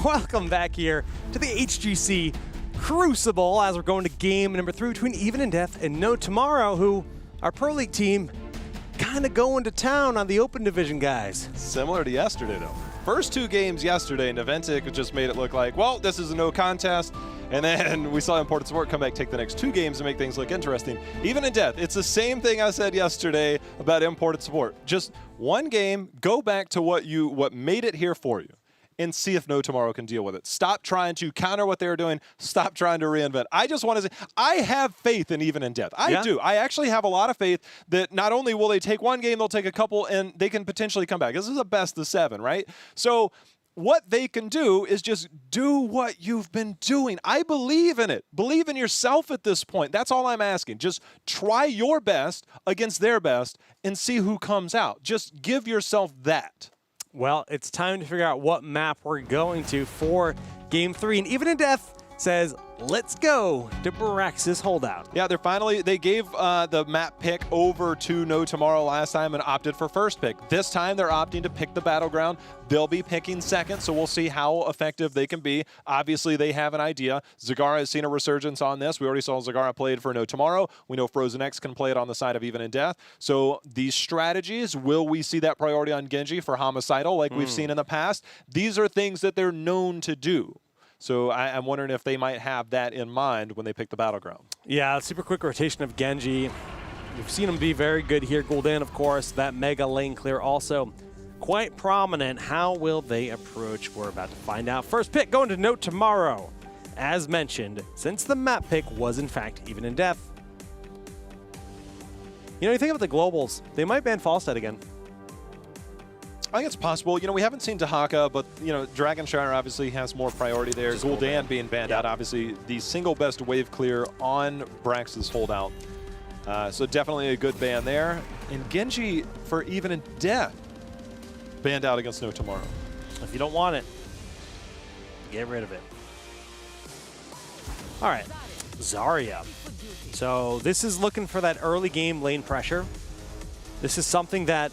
Welcome back here to the HGC Crucible as we're going to game number 3 between Even and Death and No Tomorrow, who our Pro League team kind of going to town on the Open Division, guys. Similar to yesterday, though. First 2 games yesterday, Naventic just made it look like, well, this is a no contest. And then we saw Imported Support come back, take the next 2 games and make things look interesting. Even in Death, it's the same thing I said yesterday about Imported Support. Just 1 game, go back to what made it here for you, and see if No Tomorrow can deal with it. Stop trying to counter what they're doing. Stop trying to reinvent. I just want to say, I have faith in Even in Death. I do. I actually have a lot of faith that not only will they take 1 game, they'll take a couple, and they can potentially come back. This is a best of 7, right? So what they can do is just do what you've been doing. I believe in it. Believe in yourself at this point. That's all I'm asking. Just try your best against their best and see who comes out. Just give yourself that. Well, it's time to figure out what map we're going to for Game 3. And Even in Death says, let's go to Brax's Holdout. Yeah, they gave the map pick over to No Tomorrow last time and opted for first pick. This time they're opting to pick the battleground. They'll be picking second, so we'll see how effective they can be. Obviously, they have an idea. Zagara has seen a resurgence on this. We already saw Zagara played for No Tomorrow. We know Frozen X can play it on the side of Even in Death. So these strategies, will we see that priority on Genji for Homicidal like we've seen in the past? These are things that they're known to do. So I'm wondering if they might have that in mind when they pick the battleground. Yeah, super quick rotation of Genji. We've seen him be very good here. Gul'dan, of course, that mega lane clear also quite prominent. How will they approach? We're about to find out. First pick going to No Tomorrow. As mentioned, since the map pick was in fact Even in Death. You know, you think about the globals, they might ban Falstad again. I think it's possible. You know, we haven't seen Dahaka, but, you know, Dragonshire obviously has more priority there. Gul'dan being banned out, obviously the single best wave clear on Brax's Holdout. So definitely a good ban there. And Genji for Even in Death banned out against No Tomorrow. If you don't want it, get rid of it. All right, Zarya. So this is looking for that early game lane pressure. This is something that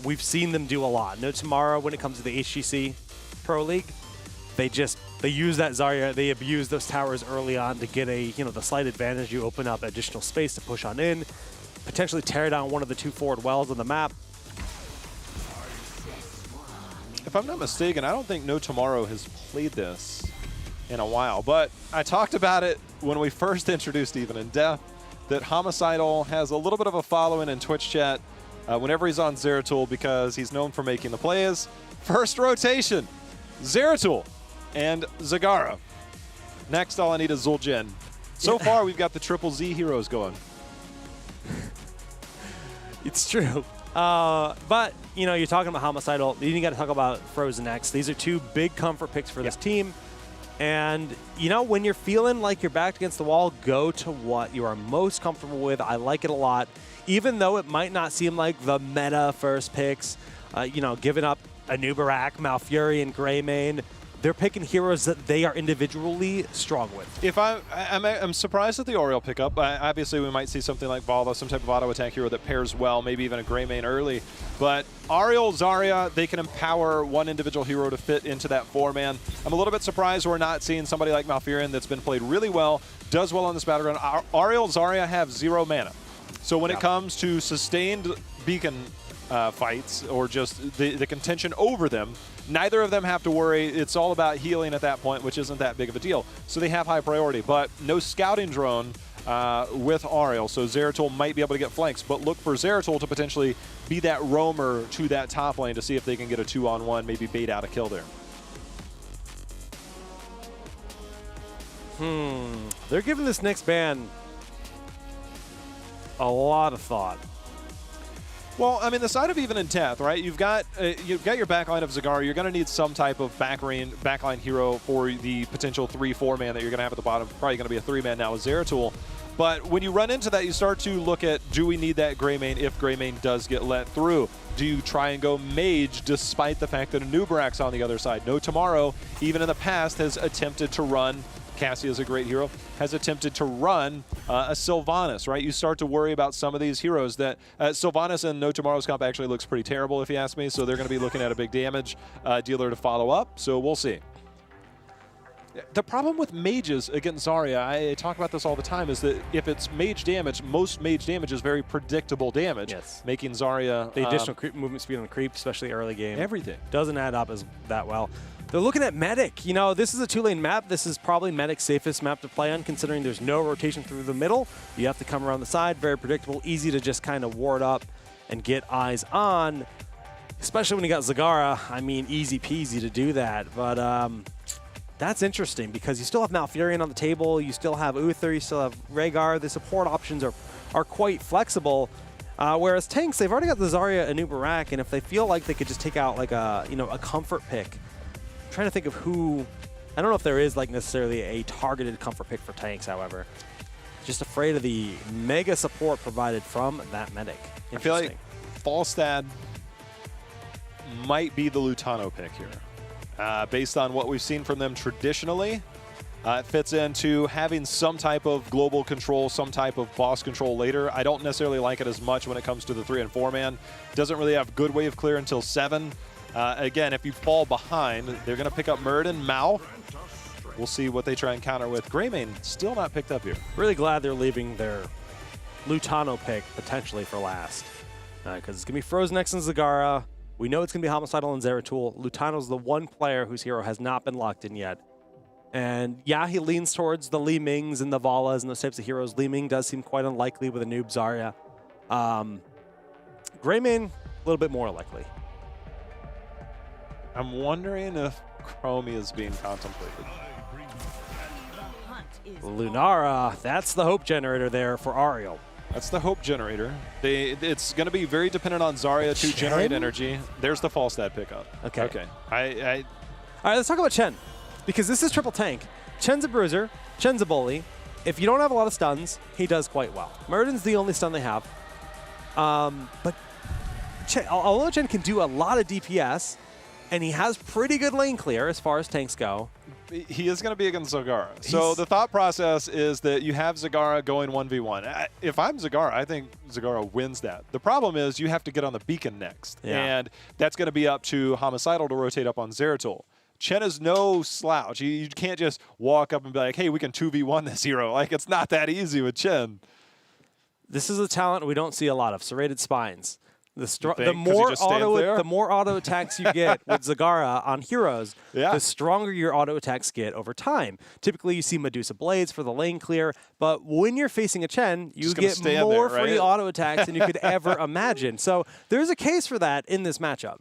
we've seen them do a lot. No Tomorrow, when it comes to the HGC Pro League, they use that Zarya. They abuse those towers early on to get the slight advantage. You open up additional space to push on in, potentially tear down one of the 2 forward wells on the map. If I'm not mistaken, I don't think No Tomorrow has played this in a while, but I talked about it when we first introduced Even in Death, that Homicidal has a little bit of a following in Twitch chat whenever he's on Zeratul because he's known for making the plays. First rotation, Zeratul and Zagara. Next, all I need is Zul'jin. So far, we've got the triple Z heroes going. It's true. But, you know, you're talking about Homicidal. Then you got to talk about Frozen X. These are 2 big comfort picks for this team. And, you know, when you're feeling like you're backed against the wall, go to what you are most comfortable with. I like it a lot. Even though it might not seem like the meta first picks, you know, giving up Anubarak, Malfurion, and Greymane, they're picking heroes that they are individually strong with. If I'm surprised at the Oriole pickup. Obviously, we might see something like Vala, some type of auto attack hero that pairs well, maybe even a Greymane early. But Ariel, Zarya, they can empower one individual hero to fit into that 4-man. I'm a little bit surprised we're not seeing somebody like Malfurion that's been played really well, does well on this battleground. Ariel, Zarya have 0 mana. So when it comes to sustained beacon fights or just the contention over them, neither of them have to worry. It's all about healing at that point, which isn't that big of a deal. So they have high priority, but no scouting drone with Ariel. So Zeratul might be able to get flanks, but look for Zeratul to potentially be that roamer to that top lane to see if they can get a 2-on-1, maybe bait out a kill there. They're giving this next ban a lot of thought. Well, I mean, the side of Even in Death, right? You've got your backline of Zagara. You're going to need some type of backline hero for the potential 3-4-man that you're going to have at the bottom. Probably going to be a 3-man now with Zeratul. But when you run into that, you start to look at, do we need that Greymane if Greymane does get let through? Do you try and go Mage despite the fact that Anubarak's on the other side? No Tomorrow, even in the past, has attempted to run Cassie is a great hero, has attempted to run a Sylvanas, right? You start to worry about some of these heroes that Sylvanas in No Tomorrow's comp actually looks pretty terrible, if you ask me, so they're going to be looking at a big damage dealer to follow up, so we'll see. The problem with mages against Zarya, I talk about this all the time, is that if it's mage damage, most mage damage is very predictable damage. Yes. Making Zarya... The additional creep movement speed on the creep, especially early game. Everything. Doesn't add up as that well. They're looking at Medic. You know, this is a 2-lane map. This is probably Medic's safest map to play on, considering there's no rotation through the middle. You have to come around the side. Very predictable. Easy to just kind of ward up and get eyes on. Especially when you got Zagara. I mean, easy peasy to do that. But that's interesting because you still have Malfurion on the table. You still have Uther. You still have Rhaegar. The support options are quite flexible. Whereas tanks, they've already got the Zarya and Barak, and if they feel like they could just take out like a comfort pick, I'm trying to think of who. I don't know if there is like necessarily a targeted comfort pick for tanks. However, just afraid of the mega support provided from that Medic. I feel like Falstad might be the Lutano pick here. Based on what we've seen from them traditionally, it fits into having some type of global control, some type of boss control later. I don't necessarily like it as much when it comes to the 3 and 4 man. Doesn't really have good wave clear until 7. Again, if you fall behind, they're going to pick up Muradin, Mao. We'll see what they try and counter with. Greymane still not picked up here. Really glad they're leaving their Lutano pick potentially for last. Because it's going to be Frozen X and Zagara. We know it's going to be Homicidal and Zeratul. Lutano's the one player whose hero has not been locked in yet. And yeah, he leans towards the Li Mings and the Valas and those types of heroes. Li Ming does seem quite unlikely with a noob Zarya. Greymane, a little bit more likely. I'm wondering if Chromie is being contemplated. Lunara, that's the hope generator there for Ariel. That's the hope generator. It's going to be very dependent on Zarya to generate energy. There's the Falstad pickup. Okay. Okay. All right, let's talk about Chen, because this is triple tank. Chen's a bruiser. Chen's a bully. If you don't have a lot of stuns, he does quite well. Muradin's the only stun they have. But Chen, although Chen can do a lot of DPS, and he has pretty good lane clear as far as tanks go, he is going to be against Zagara. So the thought process is that you have Zagara going 1v1. If I'm Zagara, I think Zagara wins that. The problem is you have to get on the beacon next. Yeah. And that's going to be up to Homicidal to rotate up on Zeratul. Chen is no slouch. You can't just walk up and be like, hey, we can 2v1 this hero. Like, it's not that easy with Chen. This is a talent we don't see a lot of, serrated spines. The more auto attacks you get with Zagara on heroes, the stronger your auto attacks get over time. Typically, you see Medusa Blades for the lane clear, but when you're facing a Chen, you get more free auto attacks than you could ever imagine. So there's a case for that in this matchup.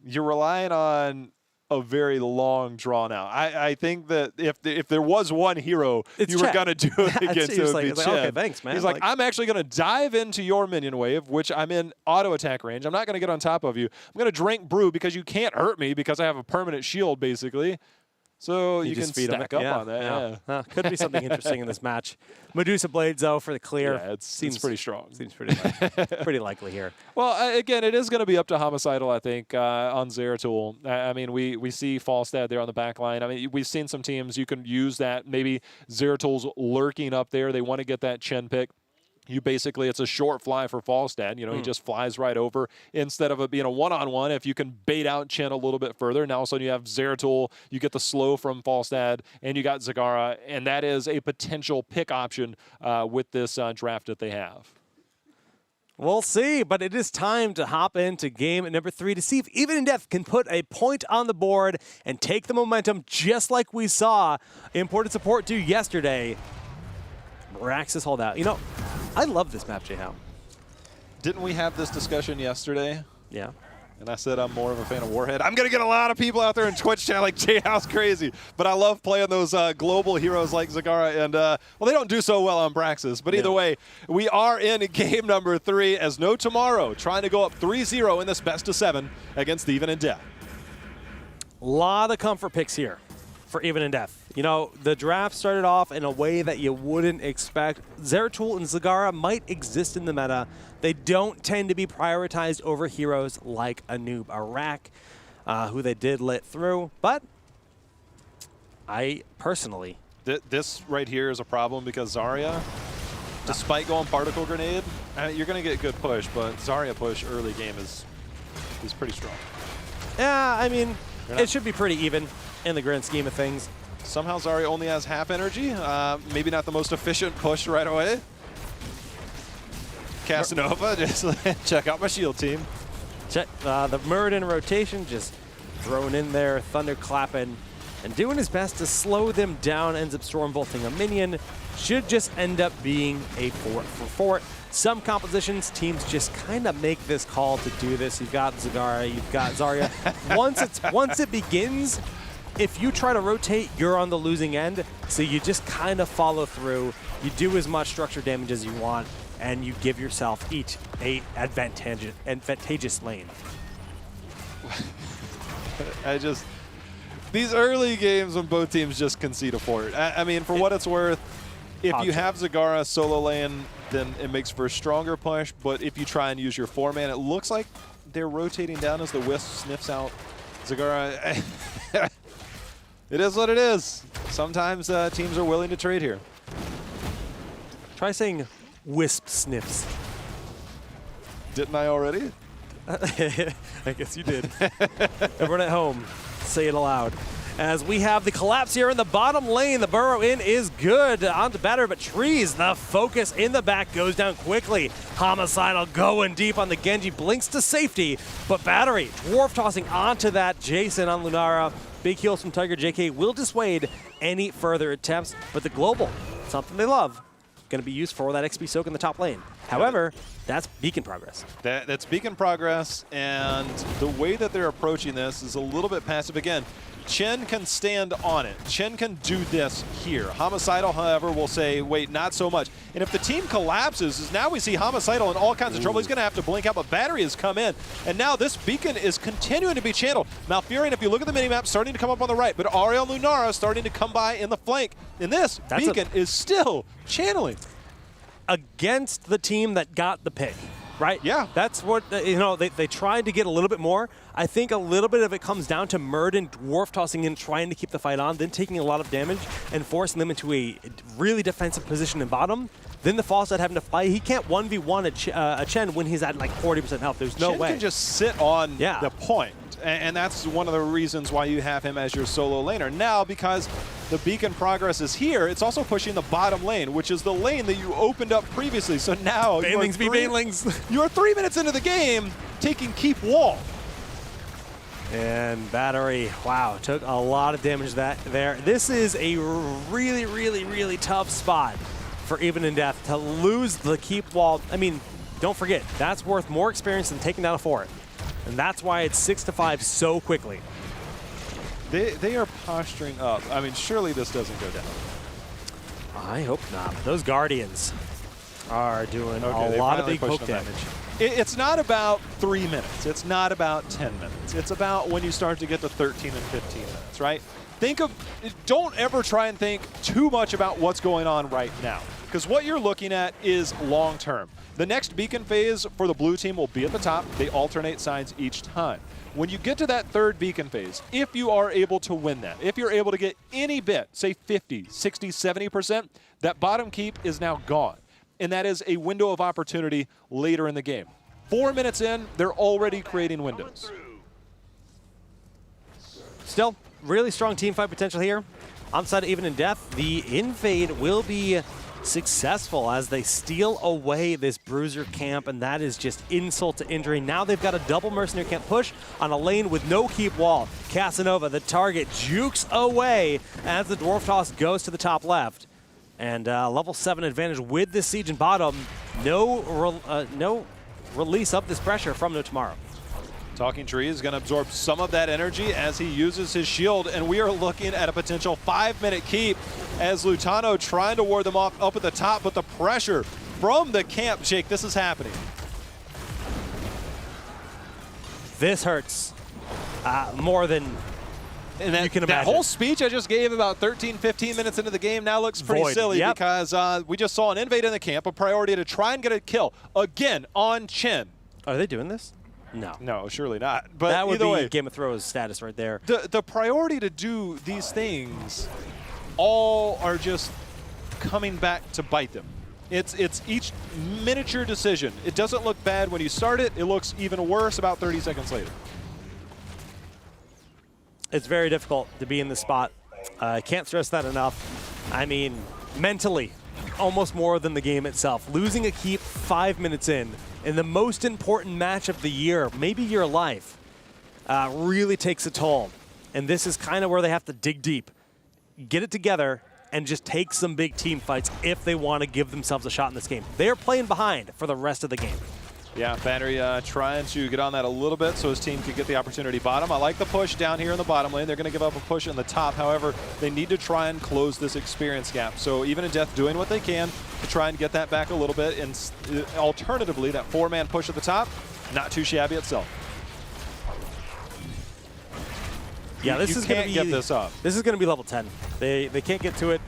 You're relying on a very long drawn out. I think that if there was one hero you were going to do it against, it would be Chen. Okay, thanks, man. He's like, I'm actually going to dive into your minion wave, which I'm in auto attack range. I'm not going to get on top of you. I'm going to drink brew because you can't hurt me because I have a permanent shield, basically. So you can stack up on that. Could be something interesting in this match. Medusa Blades, though, for the clear. Yeah, seems pretty strong. Seems pretty likely here. Well, again, it is going to be up to Homicidal, I think, on Zeratul. I mean, we see Falstad there on the back line. I mean, we've seen some teams you can use that. Maybe Zeratul's lurking up there. They want to get that Chen pick. You basically, it's a short fly for Falstad. You know, he just flies right over. Instead of it being a one-on-one, if you can bait out Chen a little bit further, now all of a sudden you have Zeratul, you get the slow from Falstad, and you got Zagara, and that is a potential pick option with this draft that they have. We'll see, but it is time to hop into game number 3 to see if Even in Death can put a point on the board and take the momentum just like we saw Imported Support do yesterday. Raxus hold out. You know, I love this map, J-How. Didn't we have this discussion yesterday? Yeah. And I said I'm more of a fan of Warhead. I'm going to get a lot of people out there in Twitch chat like J-How's crazy. But I love playing those global heroes like Zagara. And, well, they don't do so well on Braxis. But either way, we are in game number 3 as No Tomorrow trying to go up 3-0 in this best of 7 against Even in Death. A lot of comfort picks here for Even in Death. You know, the draft started off in a way that you wouldn't expect. Zeratul and Zagara might exist in the meta. They don't tend to be prioritized over heroes like a noob Barak, who they did lit through. But I personally... This right here is a problem because Zarya, despite going Particle Grenade, you're going to get good push, but Zarya push early game is pretty strong. Yeah, I mean, it should be pretty even in the grand scheme of things. Somehow Zarya only has half energy. Maybe not the most efficient push right away. Casanova, just check out my shield team. Check the Muradin rotation, just thrown in there, thunder clapping, and doing his best to slow them down. Ends up storm vaulting a minion. Should just end up being a fort for fort. Some compositions, teams just kind of make this call to do this. You've got Zagara, you've got Zarya. Once it begins, if you try to rotate, you're on the losing end. So you just kind of follow through. You do as much structure damage as you want, and you give yourself each a advantageous lane. These early games when both teams just concede a fort. I mean, for what it's worth, if you have Zagara solo lane, then it makes for a stronger push. But if you try and use your 4-man, it looks like they're rotating down as the Wisp sniffs out Zagara. It is what it is. Sometimes teams are willing to trade here. Try saying Wisp sniffs. Didn't I already? I guess you did. Everyone at home, say it aloud. As we have the collapse here in the bottom lane, the burrow in is good. Onto Batter, but Trees, the focus in the back goes down quickly. Homicidal going deep on the Genji, blinks to safety, but Battery, dwarf tossing onto that Jason on Lunara. Big heals from Tiger. JK will dissuade any further attempts, but the global, something they love, going to be used for that XP soak in the top lane. However, that's beacon progress. That's beacon progress, and the way that they're approaching this is a little bit passive. Again, Chen can stand on it. Chen can do this here. Homicidal, however, will say, wait, not so much. And if the team collapses, now we see Homicidal in all kinds of trouble. He's going to have to blink out, but Battery has come in. And now this beacon is continuing to be channeled. Malfurion, if you look at the minimap, starting to come up on the right, but Ariel Lunara starting to come by in the flank. And this beacon is still channeling. Against the team that got the pick, right? Yeah. That's what, you know, they tried to get a little bit more. I think a little bit of it comes down to Muradin dwarf tossing in, trying to keep the fight on, then taking a lot of damage and forcing them into a really defensive position in bottom. Then the Fawcett having to fly. He can't 1v1 a Chen when he's at like 40% health. There's no way. Chen can just sit on the point. And that's one of the reasons why you have him as your solo laner. Now, because the beacon progress is here, it's also pushing the bottom lane, which is the lane that you opened up previously. So now Banelings be Banelings. You're 3 minutes into the game taking keep wall. And Battery, wow, took a lot of damage there. This is a really, really, really tough spot for Even in Death to lose the keep wall. I mean, don't forget, that's worth more experience than taking down a fort. And that's why it's 6-5 so quickly. They are posturing up. I mean, surely this doesn't go down. I hope not. Those Guardians are doing a lot of big poke damage. It's not about 3 minutes. It's not about 10 minutes. It's about when you start to get to 13 and 15 minutes, right? Don't ever try and think too much about what's going on right now, because what you're looking at is long term. The next beacon phase for the blue team will be at the top. They alternate sides each time. When you get to that third beacon phase, if you are able to win that, if you're able to get any bit, say 50, 60, 70%, that bottom keep is now gone. And that is a window of opportunity later in the game. 4 minutes in, they're already creating windows. Still, really strong team fight potential here. Onside Even in Death, the invade will be successful as they steal away this Bruiser camp, and that is just insult to injury. Now they've got a double mercenary camp push on a lane with no keep wall. Casanova, the target, jukes away as the dwarf toss goes to the top left. And level 7 advantage with this siege in bottom. No release of this pressure from No Tomorrow. Talking Tree is going to absorb some of that energy as he uses his shield, and we are looking at a potential 5-minute keep as Lutano trying to ward them off up at the top, but the pressure from the camp, Jake, this is happening. This hurts more than you can imagine. That whole speech I just gave about 13, 15 minutes into the game now looks pretty silly because we just saw an invade in the camp, a priority to try and get a kill, again, on Chen. Are they doing this? No. No, surely not. But that would either be way, Game of Thrones status right there. The priority to do these things all are just coming back to bite them. It's each miniature decision. It doesn't look bad when you start it. It looks even worse about 30 seconds later. It's very difficult to be in this spot I can't stress that enough. I mean, mentally, almost more than the game itself. Losing a keep 5 minutes in the most important match of the year, maybe your life, really takes a toll. And this is kind of where they have to dig deep, get it together, and just take some big team fights if they want to give themselves a shot in this game. They're playing behind for the rest of the game. Yeah, Battery trying to get on that a little bit so his team could get the opportunity bottom. I like the push down here in the bottom lane. They're going to give up a push in the top. However, they need to try and close this experience gap. So Even in Death doing what they can to try and get that back a little bit. And alternatively, that 4-man push at the top, not too shabby itself. Yeah, this is going to get this up. This is going to be level 10. They can't get to it.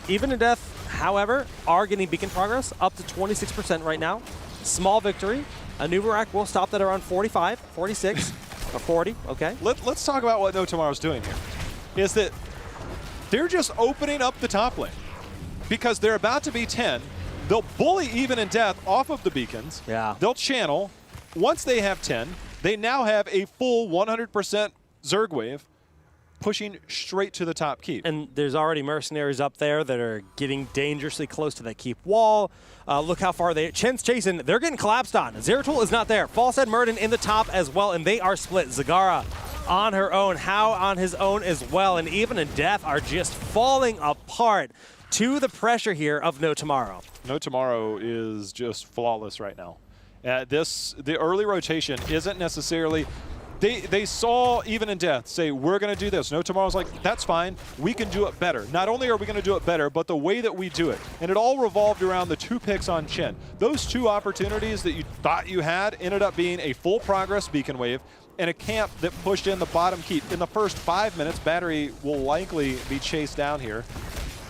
Even in Death, however, are getting beacon progress up to 26% right now. Small victory. A new rack will stop that around 45, 46, or 40. Okay. Let's talk about what No Tomorrow's doing here. Is that they're just opening up the top lane because they're about to be 10. They'll bully Even in Death off of the beacons. Yeah. They'll channel. Once they have 10, they now have a full 100% Zerg wave pushing straight to the top keep. And there's already mercenaries up there that are getting dangerously close to that keep wall. Look how far Chen's chasing. They're getting collapsed on. Zeratul is not there. Falsehead Murden in the top as well, and they are split. Zagara on her own. How on his own as well. And Even in Death are just falling apart to the pressure here of No Tomorrow. No Tomorrow is just flawless right now. The early rotation isn't necessarily... They saw Even in Death say, we're going to do this. No Tomorrow's like, that's fine. We can do it better. Not only are we going to do it better, but the way that we do it. And it all revolved around the 2 picks on Chen. Those 2 opportunities that you thought you had ended up being a full progress beacon wave and a camp that pushed in the bottom keep. In the first 5 minutes, Battery will likely be chased down here.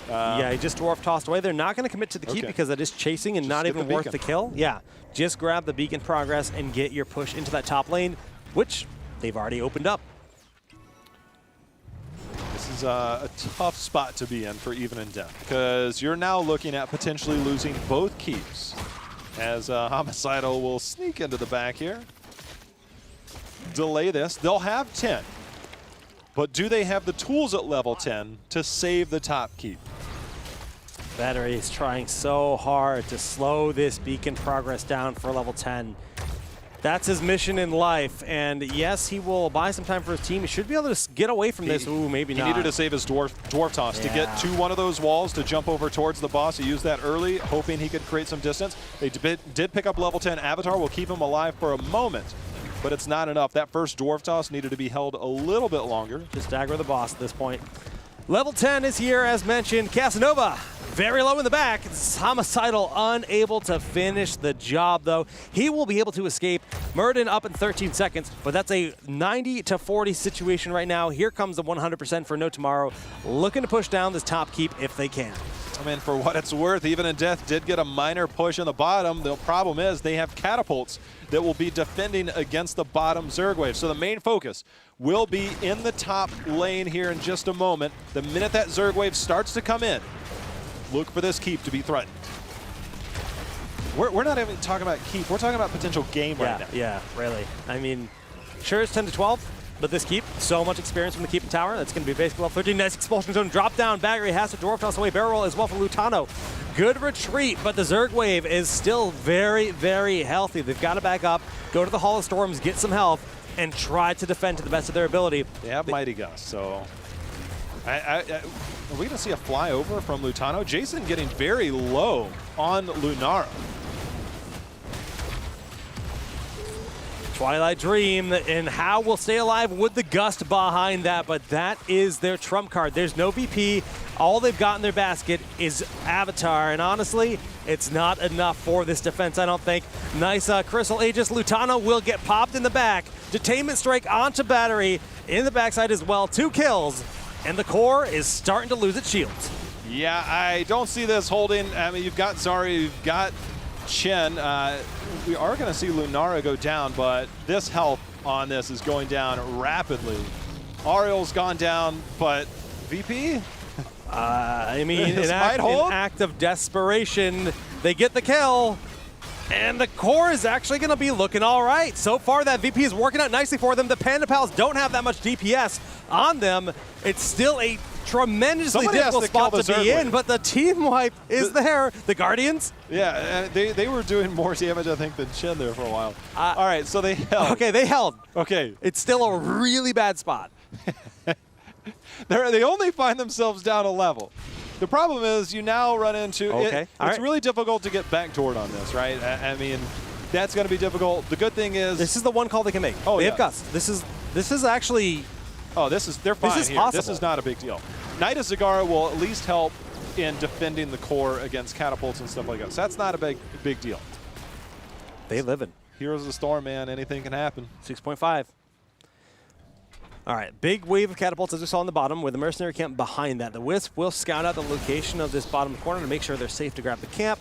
Yeah, he just dwarf tossed away. They're not going to commit to the keep because that is chasing and not even worth the kill. Yeah, just grab the beacon progress and get your push into that top lane, which they've already opened up. This is a tough spot to be in for Even in Death because you're now looking at potentially losing both keeps as Homicidal will sneak into the back here. Delay this. They'll have 10, but do they have the tools at level 10 to save the top keep? Battery is trying so hard to slow this beacon progress down for level 10. That's his mission in life, and yes, he will buy some time for his team. He should be able to get away from this. Ooh, maybe not. He needed to save his dwarf toss to get to one of those walls to jump over towards the boss. He used that early, hoping he could create some distance. They did pick up level 10 Avatar. Will keep him alive for a moment, but it's not enough. That first dwarf toss needed to be held a little bit longer. Just aggro the boss at this point. Level 10 is here, as mentioned. Casanova, very low in the back. It's Homicidal unable to finish the job, though. He will be able to escape. Murden up in 13 seconds, but that's a 90-40 situation right now. Here comes the 100% for No Tomorrow, looking to push down this top keep if they can. I mean, for what it's worth, Even in Death did get a minor push in the bottom. The problem is they have catapults that will be defending against the bottom Zerg wave. So the main focus will be in the top lane here in just a moment. The minute that Zerg wave starts to come in, look for this keep to be threatened. We're not even talking about keep. We're talking about potential game right now. Yeah, really. I mean, sure it's 10 to 12. But this keep, so much experience from the keep and tower. That's going to be basically level 13. Nice expulsion zone. Drop down. Battery has to dwarf toss away. Barrel roll as well for Lutano. Good retreat, but the Zerg wave is still very, very healthy. They've got to back up, go to the Hall of Storms, get some health, and try to defend to the best of their ability. They have Mighty Gust, so... are we going to see a flyover from Lutano? Jason getting very low on Lunara. Twilight Dream, and how will stay alive with the Gust behind that, but that is their trump card. There's no VP. All they've got in their basket is Avatar, and honestly, it's not enough for this defense, I don't think. Nice Crystal Aegis. Lutano will get popped in the back. Detainment Strike onto Battery in the backside as well. 2 kills, and the core is starting to lose its shields. Yeah, I don't see this holding. I mean, you've got Zari, you've got Chen. We are going to see Lunara go down, but this health on this is going down rapidly. Ariel's gone down, but VP? I mean, an act of desperation. They get the kill. And the core is actually going to be looking all right. So far, that VP is working out nicely for them. The Panda Pals don't have that much DPS on them. It's still a tremendously difficult spot to be in, but the team wipe is there. The Guardians? Yeah, they were doing more damage, I think, than Chen there for a while. All right, so they held. Okay, they held. Okay. It's still a really bad spot. They only find themselves down a level. The problem is you now run into it's really difficult to get backdoored on this, right? I mean, that's going to be difficult. The good thing is this is the one call they can make. They have guts. This is actually. Oh, they're fine. This is here. possible. This is not a big deal. Knight of Zagara will at least help in defending the core against catapults and stuff like that. So that's not a big deal. They live in. Heroes of the Storm, man. Anything can happen. 6.5. All right, big wave of catapults as we saw on the bottom with the mercenary camp behind that. The Wisp will scout out the location of this bottom corner to make sure they're safe to grab the camp.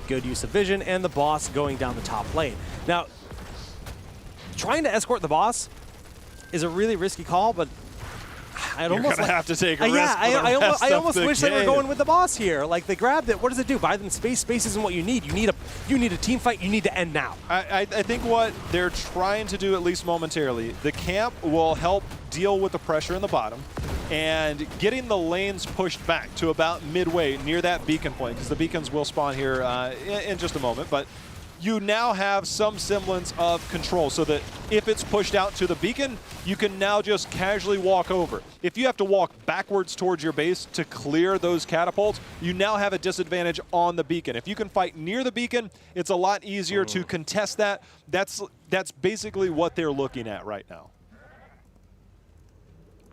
Good use of vision, and the boss going down the top lane. Now, trying to escort the boss is a really risky call, but I'd almost have to take a risk. I almost wish they were going with the boss here. Like, they grabbed it. What does it do? Buy them space. Space isn't what you need. You need a team fight. You need to end now. I think what they're trying to do, at least momentarily, the camp will help deal with the pressure in the bottom and getting the lanes pushed back to about midway near that beacon point, because the beacons will spawn here in just a moment. But you now have some semblance of control so that if it's pushed out to the beacon, you can now just casually walk over. If you have to walk backwards towards your base to clear those catapults, you now have a disadvantage on the beacon. If you can fight near the beacon, it's a lot easier to contest that. That's basically what they're looking at right now.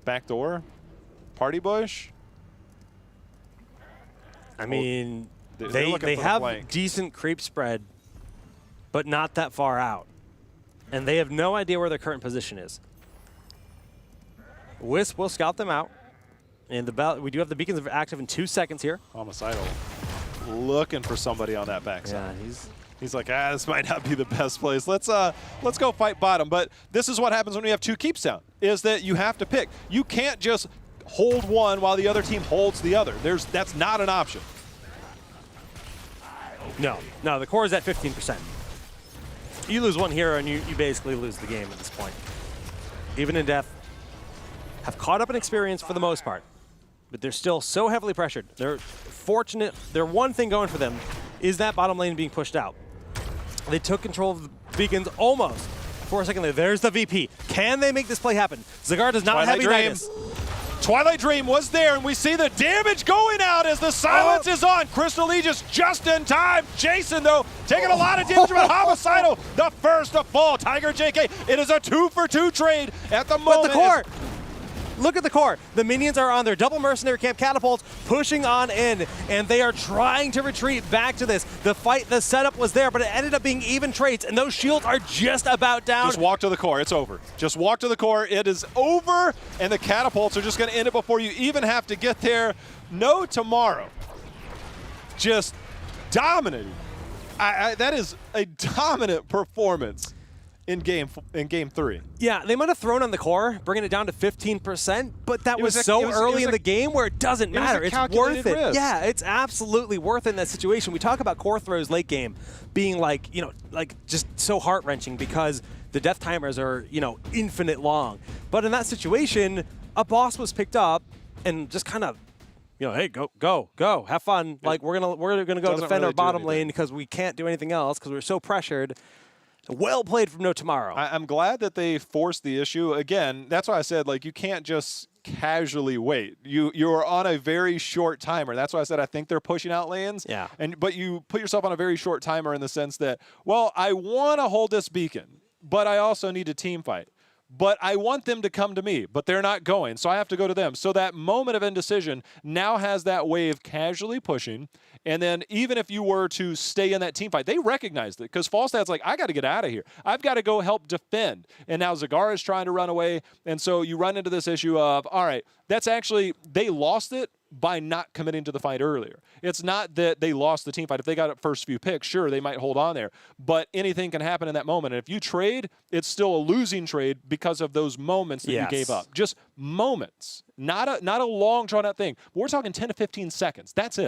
Backdoor, party bush. I mean, they have decent creep spread, but not that far out. And they have no idea where their current position is. Wisp will scout them out. And we do have the beacons active in 2 seconds here. Homicidal looking for somebody on that backside. Yeah, he's like, this might not be the best place. Let's go fight bottom. But this is what happens when you have two keeps down, is that you have to pick. You can't just hold one while the other team holds the other. That's not an option. No, the core is at 15%. You lose one hero and you basically lose the game at this point. Even in death, have caught up in experience for the most part, but they're still so heavily pressured. They're fortunate. Their one thing going for them is that bottom lane being pushed out. They took control of the beacons almost for a second there. There's the VP. Can they make this play happen? Zagar does not have Ignitus. Twilight Dream was there, and we see the damage going out as the silence is on. Crystal Aegis just in time. Jason, though, taking a lot of damage, but Homicidal, the first to fall. Tiger JK, it is a 2-for-2 trade at the moment. But the core, look at the core. The minions are on their double mercenary camp catapults, pushing on in, and they are trying to retreat back to this. The fight, the setup was there, but it ended up being even trades, and those shields are just about down. Just walk to the core. It's over. Just walk to the core. It is over, and the catapults are just going to end it before you even have to get there. No tomorrow. Just dominating. That is a dominant performance in game 3. Yeah, they might have thrown on the core, bringing it down to 15%, but that was so early in the game where it doesn't matter. It's worth it. Risk. Yeah, it's absolutely worth it in that situation. We talk about core throws late game being like just so heart-wrenching because the death timers are, infinite long. But in that situation, a boss was picked up and just kind of, hey, go, have fun. Like we're gonna go defend our bottom lane because we can't do anything else because we're so pressured. Well played from No Tomorrow. I'm glad that they forced the issue. Again, that's why I said, you can't just casually wait. You're on a very short timer. That's why I said I think they're pushing out lanes. Yeah. But you put yourself on a very short timer in the sense that, well, I want to hold this beacon, but I also need a team fight. But I want them to come to me, but they're not going, so I have to go to them. So that moment of indecision now has that wave casually pushing, and then even if you were to stay in that team fight, they recognized it, because Falstad's like, I got to get out of here. I've got to go help defend. And now Zagara is trying to run away, and so you run into this issue of, all right, that's actually, they lost it by not committing to the fight earlier. It's not that they lost the team fight. If they got up first few picks, sure, they might hold on there. But anything can happen in that moment. And if you trade, it's still a losing trade because of those moments that you gave up. Just moments. Not a long, drawn-out thing. But we're talking 10 to 15 seconds. That's it.